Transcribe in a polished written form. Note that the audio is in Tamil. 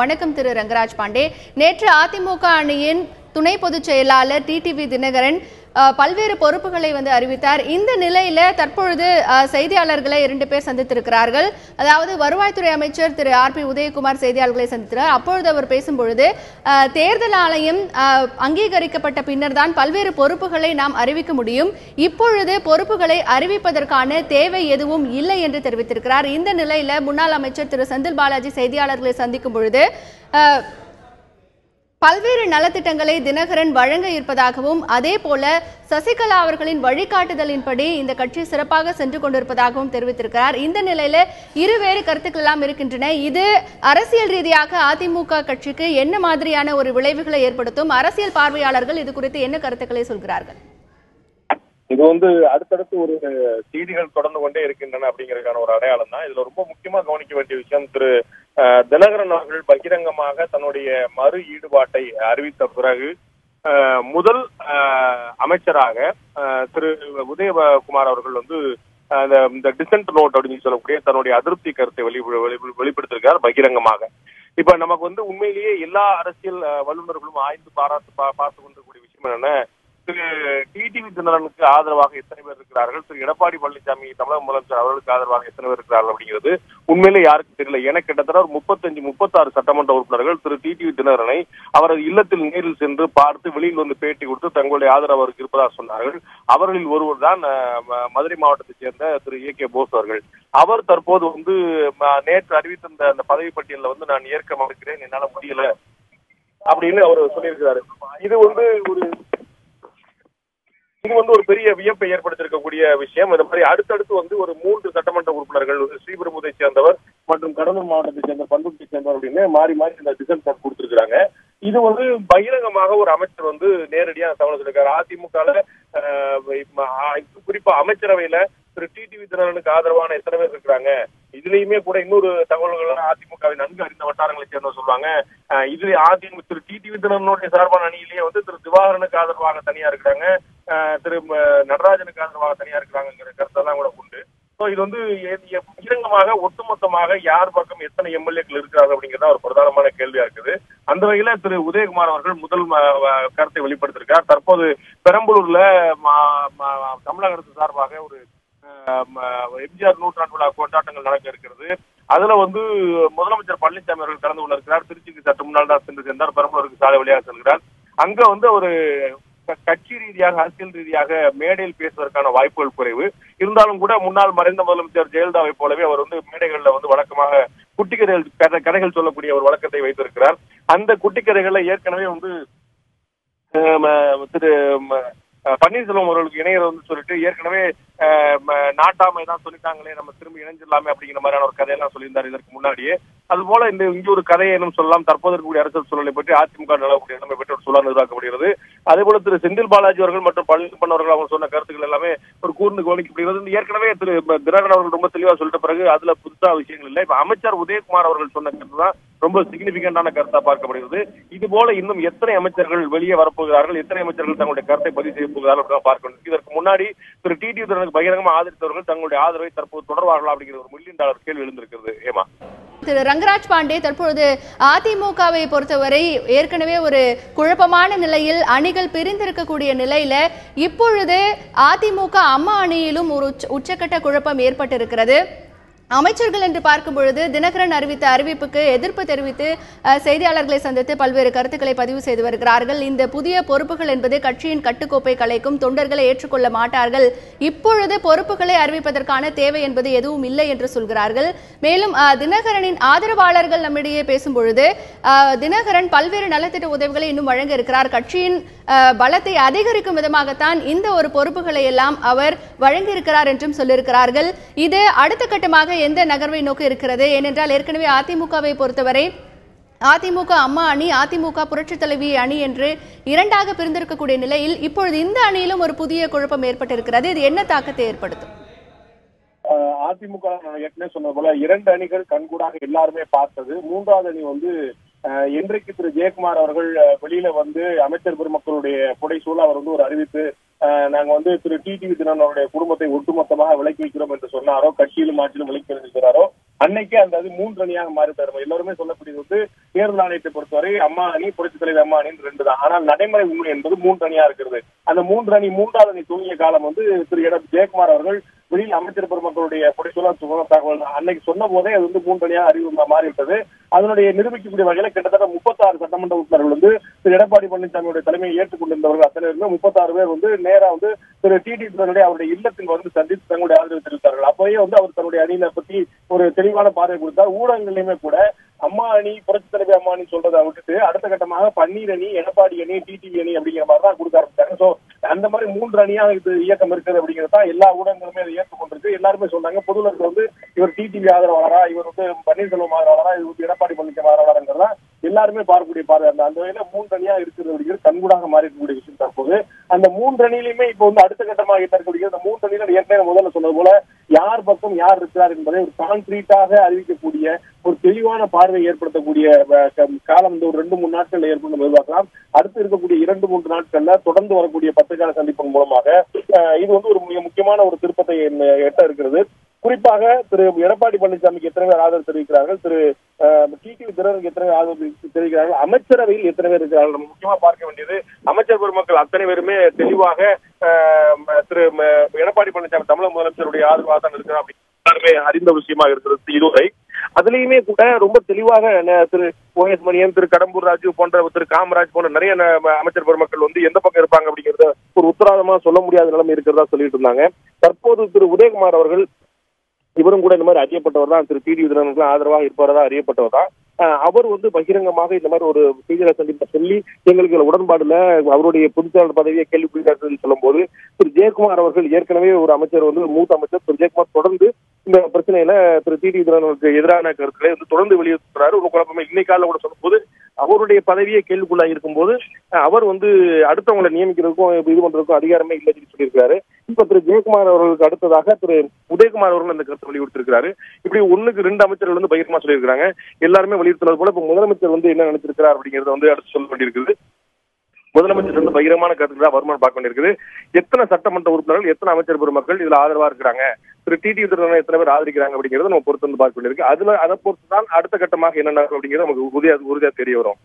வணக்கம் திரு ரங்கராஜ் பாண்டே. நேற்று அதிமுக அணியின் துணை பொதுச் செயலாளர் டிடிவி தினகரன் பல்வேறு பொறுப்புகளை அறிவித்தார். இந்த நிலையில தற்பொழுது செய்தியாளர்களை 2 பேர் சந்தித்திருக்கிறார்கள். அதாவது வருவாய்த்துறை அமைச்சர் திரு ஆர்.பி. உதயகுமார் செய்தியாளர்களை சந்தித்தார். அப்பொழுது அவர் பேசும்பொழுது தேர்தல் ஆணையம் அங்கீகரிக்கப்பட்ட பின்னர் தான் பல்வேறு பொறுப்புகளை நாம் அறிவிக்க முடியும், இப்பொழுது பொறுப்புகளை அறிவிப்பதற்கான தேவை எதுவும் இல்லை என்று தெரிவித்திருக்கிறார். இந்த நிலையில முன்னாள் அமைச்சர் திரு செந்தில் பாலாஜி செய்தியாளர்களை சந்திக்கும் பொழுது பல்வேறு நலத்திட்டங்களை தினகரன் வழங்க இருப்பதாகவும், அதே போல சசிகலா அவர்களின் வழிகாட்டுதலின்படி இந்த கட்சி சிறப்பாக சென்று கொண்டிருப்பதாகவும் தெரிவித்திருக்கிறார். இந்த நிலையில இருவேறு கருத்துக்கள் எல்லாம் இருக்கின்றன. இது அரசியல் ரீதியாக அதிமுக கட்சிக்கு என்ன மாதிரியான ஒரு விளைவுகளை ஏற்படுத்தும்? அரசியல் பார்வையாளர்கள் இது குறித்து என்ன கருத்துக்களை சொல்கிறார்கள்? இது அடுத்தடுத்து ஒரு செய்திகள் தொடர்ந்து கொண்டே இருக்கின்றன அப்படிங்கிறதுக்கான ஒரு அடையாளம் தான். இதுல ரொம்ப முக்கியமா கவனிக்க வேண்டிய விஷயம், திரு தினகரன் அவர்கள் பகிரங்கமாக தன்னுடைய மறு ஈடுபாட்டை அறிவித்த பிறகு முதல் அமைச்சராக திரு உதயகுமார் அவர்கள் இந்த டிசென்ட் நோட் அப்படின்னு சொல்லக்கூடிய தன்னுடைய அதிருப்தி கருத்தை வெளிப்படுத்திருக்கார் பகிரங்கமாக. இப்ப நமக்கு உண்மையிலேயே எல்லா அரசியல் வல்லுநர்களும் ஆய்ந்து பார்த்து கொண்டிருக்கக்கூடிய விஷயம் என்னன்னா, திரு டிடிவி தினகரனுக்கு ஆதரவாக எத்தனை பேர் இருக்கிறார்கள், திரு எடப்பாடி பழனிசாமி தமிழக முதலமைச்சர் அவர்களுக்கு ஆதரவாக எத்தனை பேர் இருக்கிறார்கள் அப்படிங்கிறது உண்மையிலே யாருக்கும் தெரியல. எனக்கு கிட்டத்தட்ட ஒரு 36 சட்டமன்ற உறுப்பினர்கள் திரு டிடிவி தினகரனை அவரது இல்லத்தில் நேரில் சென்று பார்த்து வெளியில் பேட்டி கொடுத்து தங்களுடைய ஆதரவு அவருக்கு இருப்பதாக சொன்னார்கள். அவர்களில் ஒருவர் தான் மதுரை மாவட்டத்தைச் சேர்ந்த திரு ஏ.கே. போஸ் அவர்கள். அவர் தற்போது நேற்று அறிவித்த அந்த பதவி பட்டியலில் நான் ஏற்க மறுக்கிறேன், என்னால முடியல அப்படின்னு அவர் சொல்லியிருக்கிறாரு. இது ஒரு பெரிய வியப்பை ஏற்படுத்தியிருக்கக்கூடிய விஷயம். இந்த மாதிரி அடுத்தடுத்து ஒரு 3 சட்டமன்ற உறுப்பினர்கள் ஸ்ரீபெரும்புதை சேர்ந்தவர் மற்றும் கடலூர் மாவட்டத்தை சேர்ந்த பண்ருட்டியை சேர்ந்தவர் அப்படின்னு மாறி இந்த டிசைன் போட்டு கொடுத்திருக்கிறாங்க. இது பகிரங்கமாக ஒரு அமைச்சர் நேரடியாக தகவல் சொல்லியிருக்காரு. அதிமுக குறிப்பா அமைச்சரவையில திரு டிடிவி தினகரனுக்கு ஆதரவான எத்தனை பேர் இருக்கிறாங்க, இதுலயுமே கூட இன்னொரு தகவல்கள் அதிமுகவை நன்கு அறிந்த வட்டாரங்களை சேர்ந்த சொல்றாங்க. இதுல அதிமுக திரு டிடிவி தினகரனுடைய சார்பான அணியிலேயே திரு திவாகரனுக்கு ஆதரவாக தனியா இருக்கிறாங்க, திரு நடராஜனுக்கு ஆதரவாக தனியா இருக்கிறாங்கிற கருத்தெல்லாம் கூட உண்டு. இது பகிரங்கமாக ஒட்டுமொத்தமாக யார் பக்கம் எத்தனை எம்எல்ஏக்கள் இருக்கிறார்கள் அப்படிங்கிறதா ஒரு பிரதானமான கேள்வியா இருக்குது. அந்த வகையில திரு உதயகுமார் அவர்கள் முதல் கருத்தை வெளிப்படுத்திருக்கார். தற்போது பெரம்பலூர்ல தமிழக அரசு சார்பாக ஒரு எம்ஜிஆர் நூற்றாண்டு விழா கொண்டாட்டங்கள் நடக்க இருக்கிறது. அதுல முதலமைச்சர் பழனிசாமி அவர்கள் கலந்து கொள்ள இருக்கிறார். திருச்சிக்கு சற்று முன்னால் தான் சென்று சென்றார். பெரம்பலூருக்கு சாலை வழியாக செல்கிறார். அங்க ஒரு கட்சி ரீதியாக அரசியல் ரீதியாக மேடையில் பேசுவதற்கான வாய்ப்புகள் குறைவு இருந்தாலும் கூட முன்னாள் மறைந்த முதலமைச்சர் ஜெயலலிதாவை போலவே அவர் மேடைகள்ல வழக்கமாக கதைகள் சொல்லக்கூடிய ஒரு வழக்கத்தை வைத்திருக்கிறார். அந்த குட்டிக்கதைகள்ல ஏற்கனவே திரு பன்னீர்செல்வம் அவர்களுக்கு இணையர் சொல்லிட்டு ஏற்கனவே நாட்டாமை தான் சொல்லிட்டாங்களே, நம்ம திரும்பி இணைஞ்சிடலாமே அப்படிங்கிற மாதிரியான ஒரு கதையெல்லாம் சொல்லியிருந்தார் இதற்கு முன்னாடியே. அதுபோல இங்கே ஒரு கதையை சொல்லலாம். தற்போது இருக்கக்கூடிய அரசியல் சூழலை பற்றி அதிமுக நிலவக்கூடிய நிலைமை பற்றி ஒரு சூழல் எதிர்பார்க்கப்படுகிறது. அதே போல திரு செந்தில் பாலாஜி அவர்கள் மற்றும் பழனிசாமி அவர்கள் அவங்க சொன்ன கருத்துக்கள் எல்லாமே ஒரு கூர்ந்து கவனிக்கப்படுகிறது. ஏற்கனவே திரு தினகரன் அவர்கள் ரொம்ப தெளிவா சொல்லிட்ட பிறகு அதுல புதுசா விஷயங்கள் இல்லை. இப்ப அமைச்சர் உதயகுமார் அவர்கள் சொன்ன கருத்து தான் ரொம்ப சிக்னிபிகண்டான கருத்தா பார்க்கப்படுகிறது. இது போல இன்னும் எத்தனை அமைச்சர்கள் வெளியே வரப்போகிறார்கள், எத்தனை அமைச்சர்கள் தங்களுடைய கருத்தை பதிவு செய்ய போகிறார்கள் பார்க்க வேண்டும். இதற்கு முன்னாடி திரு டிடிவி தினகரனுக்கு பகிரங்கமாக ஆதரித்தவர்கள் தங்களுடைய ஆதரவை தற்போது தொடர்வார்களா அப்படிங்கிற ஒரு $1 மில்லியன் கேள்வி எழுந்திருக்கிறது. ஏமா திரு ரங்கராஜ் பாண்டே, தற்பொழுது அதிமுகவை பொறுத்தவரை ஏற்கனவே ஒரு குழப்பமான நிலையில் அணிகள் பிரிந்திருக்கக்கூடிய நிலையில இப்பொழுது அதிமுக அம்மா அணியிலும் ஒரு உச்சக்கட்ட குழப்பம் ஏற்பட்டிருக்கிறது. அமைச்சர்கள் என்று பார்க்கும் பொழுது தினகரன் அறிவித்த அறிவிப்புக்கு எதிர்ப்பு தெரிவித்து செய்தியாளர்களை சந்தித்து பல்வேறு கருத்துக்களை பதிவு செய்து வருகிறார்கள். இந்த புதிய பொறுப்புகள் என்பது கட்சியின் கட்டுக்கோப்பை கலைக்கும், தொண்டர்களை ஏற்றுக்கொள்ள மாட்டார்கள், இப்பொழுது பொறுப்புகளை அறிவிப்பதற்கான தேவை என்பது எதுவும் இல்லை என்று சொல்கிறார்கள். மேலும் தினகரனின் ஆதரவாளர்கள் நம்மிடையே பேசும்பொழுது தினகரன் பல்வேறு நலத்திட்ட உதவிகளை இன்னும் வழங்க இருக்கிறார், கட்சியின் பலத்தை அதிகரிக்கும் விதமாகத்தான் இந்த ஒரு பொறுப்புகளை எல்லாம் அவர் வழங்கியிருக்கிறார் என்றும் சொல்லியிருக்கிறார்கள். இது அடுத்த கட்டமாக எந்த நகர்வை நோக்கி இருக்கிறது? ஏனென்றால் ஏற்கனவே அதிமுகவை பொறுத்தவரை அதிமுக அம்மா அணி, அதிமுக புரட்சி தலைவி அணி என்று 2ஆக பிரிந்திருக்கக்கூடிய நிலையில் இப்பொழுது இந்த அணியிலும் ஒரு புதிய குழப்பம் ஏற்பட்டிருக்கிறது. இது என்ன தாக்கத்தை ஏற்படுத்தும்? அதிமுக ஏற்கனவே சொன்னது போல 2 அணிகள் கண்கூடாக எல்லாருமே பார்த்தது. 3வது அணி இன்றைக்கு திரு ஜெயக்குமார் அவர்கள் வெளியில அமைச்சர் பெருமக்களுடைய புடைசூழ அவர் ஒரு அறிவிப்பு நாங்க திரு டிடிவி தினகரனுடைய குடும்பத்தை ஒட்டுமொத்தமாக விலக்கி வைக்கிறோம் என்று சொன்னாரோ, கட்சியிலும் ஆட்சியிலும் விலக்கி வைக்கிறாரோ, அன்னைக்கே அந்த அது 3 அணியாக மாறிட்டாரு. எல்லாருமே சொல்லக்கூடியது வந்து தேர்தல் ஆணையத்தை பொறுத்தவரை அம்மா அணி, புரட்சித் தலைவர் அம்மா அணின்னு 2 தான். ஆனால் நடைமுறை உண்மை என்பது 3 அணியா இருக்கிறது. அந்த 3 அணி 3வது அணி துவங்கிய காலம் வந்து திரு ஜெயக்குமார் அவர்கள் வெளியில் அமைச்சர் பெருமக்களுடைய சொன்ன தகவல் அன்னைக்கு சொன்ன போதே அது வந்து 3 அணியாக அறிவு மாறிவிட்டது. அதனுடைய நிரூபிக்கக்கூடிய வகையில கிட்டத்தட்ட 36 சட்டமன்ற உறுப்பினர்கள் வந்து திரு எடப்பாடி பழனிசாமியுடைய தலைமையை ஏற்றுக்கொண்டிருந்தவர்கள் அத்தனை பேருமே 36 பேர் வந்து நேரா வந்து திரு டிடி தினகரனை அவருடைய இல்லத்தில் வந்து சந்தித்து தங்களுடைய ஆதரவு தெரிவித்தார்கள். அப்பவே வந்து அவர் தன்னுடைய அணியினை பற்றி ஒரு தெளிவான பார்வை கொடுத்தார். ஊடகங்களிலுமே கூட அம்மா அணி, புரட்சித் தலைவர் அம்மா அணி சொல்றதை விட்டுட்டு அடுத்த கட்டமாக பன்னீர் அணி, எடப்பாடி அணி, டிடிவி அணி அப்படிங்கிற மாதிரி தான் கொடுக்க ஆரம்பிச்சாங்க. சோ அந்த மாதிரி 3 அணியா இது இயக்கம் இருக்குது அப்படிங்கிறது தான் எல்லா ஊடகங்களுமே அதை ஏற்றுக்கொண்டிருக்கு. எல்லாருமே சொன்னாங்க பொதுவில் வந்து இவர் டிடிவி ஆதரவாளரா, இவர் வந்து பன்னீர்செல்வம் ஆதரவாளரா, இது வந்து எடப்பாடி பழனிசாமி ஆதரவாளங்கிறதா எல்லாருமே பார்க்கக்கூடிய பார்வை. அந்த வகையில 3 அணியா இருக்கிறது அப்படிங்கிறது கண்கூடாக மாறி இருக்கக்கூடிய விஷயம். தற்போது அந்த 3 அணியிலுமே இப்போ வந்து அடுத்த கட்டமாக என்ன இருக்கக்கூடிய அந்த 3 அணியில ஏற்கனவே முதல்ல சொன்னது போல யார் பக்கம் யார் இருக்கிறார் என்பதை ஒரு கான்கிரீட்டாக அறிவிக்கக்கூடிய ஒரு தெளிவான பார்வை ஏற்படுத்தக்கூடிய காலம் இந்த ஒரு 2-3 நாட்கள் ஏற்படும் எதிர்பார்க்கலாம். அடுத்து இருக்கக்கூடிய 2-3 நாட்கள்ல தொடர்ந்து வரக்கூடிய பத்திரிகையாளர் சந்திப்பின் மூலமாக இது வந்து ஒரு மிக முக்கியமான ஒரு திருப்பத்தை எட்ட இருக்கிறது. குறிப்பாக திரு எடப்பாடி பழனிசாமிக்கு எத்தனை பேர் ஆதரவு தெரிவிக்கிறார்கள், திரு டிடிவி தினகரனுக்கு எத்தனை பேர் ஆதரவு தெரிவிக்கிறார்கள், அமைச்சரவையில் எத்தனை பேர் இருக்கிறார்கள். நம்ம முக்கியமா பார்க்க வேண்டியது அமைச்சர் பெருமக்கள் அத்தனை பேருமே தெளிவாக திரு எடப்பாடி பழனிசாமி தமிழக முதலமைச்சருடைய ஆதரவாக தான் இருக்கிறார் அப்படி எல்லாருமே அறிந்த விஷயமா இருக்கிறது இதுவரை. அதுலயுமே கூட ரொம்ப தெளிவாக திரு ஓஎஸ் மணியன், திரு கடம்பூர் ராஜு போன்ற, திரு காமராஜ் போன்ற நிறைய அமைச்சர் பெருமக்கள் வந்து எந்த பக்கம் இருப்பாங்க அப்படிங்கறத ஒரு உத்தரவாதமா சொல்ல முடியாத நிலைமை இருக்கிறதா சொல்லிட்டு இருந்தாங்க. தற்போது திரு உதயகுமார் அவர்கள் இவரும் கூட இந்த மாதிரி அறியப்பட்டவர் தான், திரு டிடி தினகரனுக்கு ஆதரவாக இருப்பவரா அறியப்பட்டவர் தான். அவர் வந்து பகிரங்கமாக இந்த மாதிரி ஒரு செய்தியாளர் சந்திப்பை சொல்லி எங்களுக்கு உடன்பாடுல அவருடைய பொதுச்செயலாளர் பதவியை கேள்விக்குறியாக சொல்லும் போது திரு ஜெயக்குமார் அவர்கள் ஏற்கனவே ஒரு அமைச்சர் வந்து மூத்த அமைச்சர் திரு ஜெயக்குமார் தொடர்ந்து இந்த பிரச்சனையில திரு டிடி தினகரனுக்கு எதிரான கருத்துக்களை வந்து தொடர்ந்து வெளியிட்டிருக்கிறாரு. ஒரு குழப்பமே இன்னைக்கு காலையில் கூட சொல்லும் போது அவருடைய பதவியை கேள்விக்குள்ளாக இருக்கும் போது அவர் வந்து அடுத்தவங்களை நியமிக்கிறதுக்கும் இது பண்றதுக்கும் அதிகாரமே இல்லைன்னு சொல்லியிருக்காரு. இப்ப திரு ஜெயக்குமார் அவர்களுக்கு அடுத்ததாக திரு உதயகுமார் அவர்கள் அந்த கருத்தை வெளியிட்டிருக்கிறாரு. இப்படி 1க்கு 2 அமைச்சர்கள் வந்து பகிரமா சொல்லியிருக்காங்க. எல்லாருமே வெளியிட்டுள்ளது போல இப்ப முதலமைச்சர் வந்து என்ன நினைச்சிருக்கிறார் அப்படிங்கறத வந்து அடுத்து சொல்ல வேண்டியிருக்குது. முதலமைச்சர் வந்து பகிரமான கருத்துக்கள் தான் வருமானம் பார்க்க வேண்டியிருக்குது. எத்தனை சட்டமன்ற உறுப்பினர்கள், எத்தனை அமைச்சர் பெருமக்கள் இதுல ஆதரவா இருக்கிறாங்க, திரு டிடி தினகரனை எத்தனை பேர் ஆதரிக்கிறாங்க அப்படிங்கறத நம்ம பொறுத்து வந்து பார்க்க வேண்டியிருக்கு. அதுல அதை பொறுத்து தான் அடுத்த கட்டமாக என்ன நடக்கும் அப்படிங்கிறது நமக்கு உறுதியா தெரிய வரும்.